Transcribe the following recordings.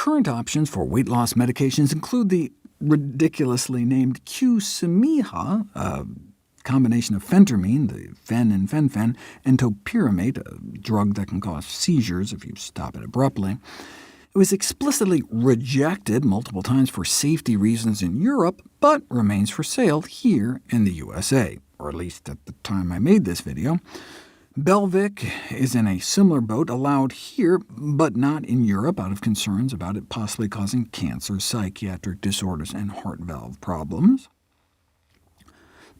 Current options for weight loss medications include the ridiculously named Q-Simiha, a combination of phentermine, the fen in fen-phen, and topiramate, a drug that can cause seizures if you stop it abruptly. It was explicitly rejected multiple times for safety reasons in Europe, but remains for sale here in the USA, or at least at the time I made this video. Belvic is in a similar boat, allowed here, but not in Europe, out of concerns about it possibly causing cancer, psychiatric disorders, and heart valve problems.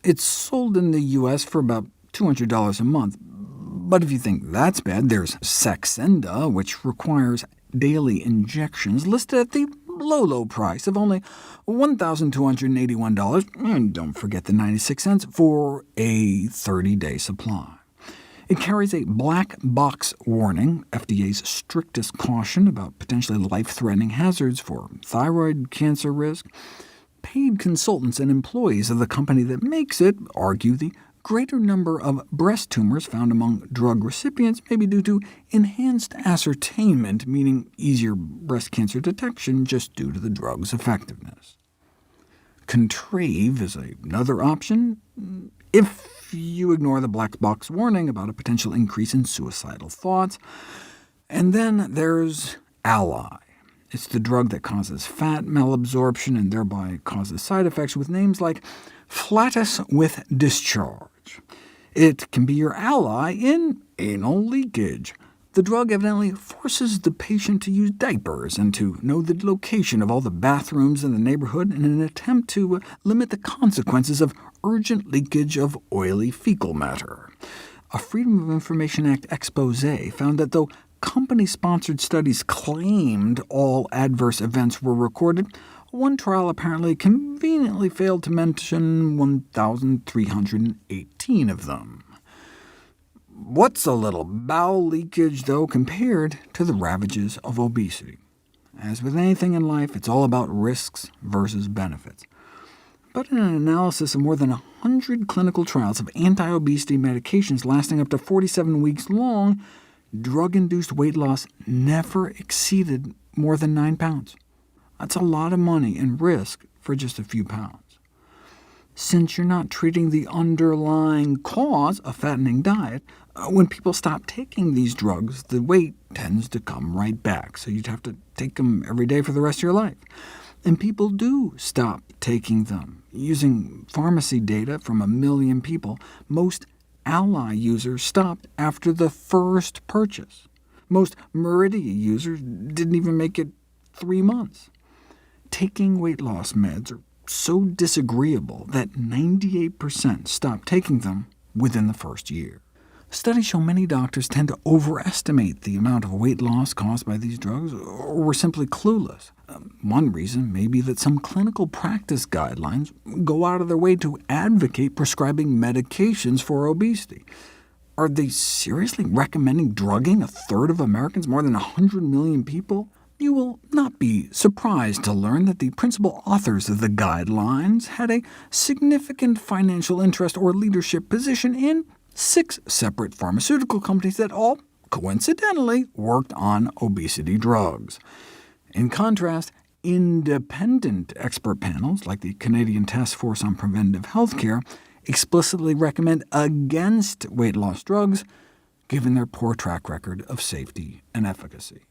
It's sold in the US for about $200 a month, but if you think that's bad, there's Saxenda, which requires daily injections, listed at the low price of only $1,281, and don't forget the 96 cents for a 30-day supply. It carries a black box warning, FDA's strictest caution about potentially life-threatening hazards for thyroid cancer risk. Paid consultants and employees of the company that makes it argue the greater number of breast tumors found among drug recipients may be due to enhanced ascertainment, meaning easier breast cancer detection just due to the drug's effectiveness. Contrave is another option, if you ignore the black box warning about a potential increase in suicidal thoughts. And then there's Ally. It's the drug that causes fat malabsorption and thereby causes side effects, with names like flatus with discharge. It can be your ally in anal leakage. The drug evidently forces the patient to use diapers and to know the location of all the bathrooms in the neighborhood in an attempt to limit the consequences of urgent leakage of oily fecal matter. A Freedom of Information Act expose found that though company-sponsored studies claimed all adverse events were recorded, one trial apparently conveniently failed to mention 1,318 of them. What's a little bowel leakage, though, compared to the ravages of obesity? As with anything in life, it's all about risks versus benefits. But in an analysis of more than 100 clinical trials of anti-obesity medications lasting up to 47 weeks long, drug-induced weight loss never exceeded more than 9 pounds. That's a lot of money and risk for just a few pounds. Since you're not treating the underlying cause, a fattening diet, when people stop taking these drugs, the weight tends to come right back, so you'd have to take them every day for the rest of your life. And people do stop taking them. Using pharmacy data from 1 million people, most Ally users stopped after the first purchase. Most Meridia users didn't even make it 3 months. Taking weight loss meds are so disagreeable that 98% stopped taking them within the first year. Studies show many doctors tend to overestimate the amount of weight loss caused by these drugs, or were simply clueless. One reason may be that some clinical practice guidelines go out of their way to advocate prescribing medications for obesity. Are they seriously recommending drugging a third of Americans, more than 100 million people? You will not be surprised to learn that the principal authors of the guidelines had a significant financial interest or leadership position in 6 separate pharmaceutical companies that all, coincidentally, worked on obesity drugs. In contrast, independent expert panels, like the Canadian Task Force on Preventive Healthcare, explicitly recommend against weight loss drugs, given their poor track record of safety and efficacy.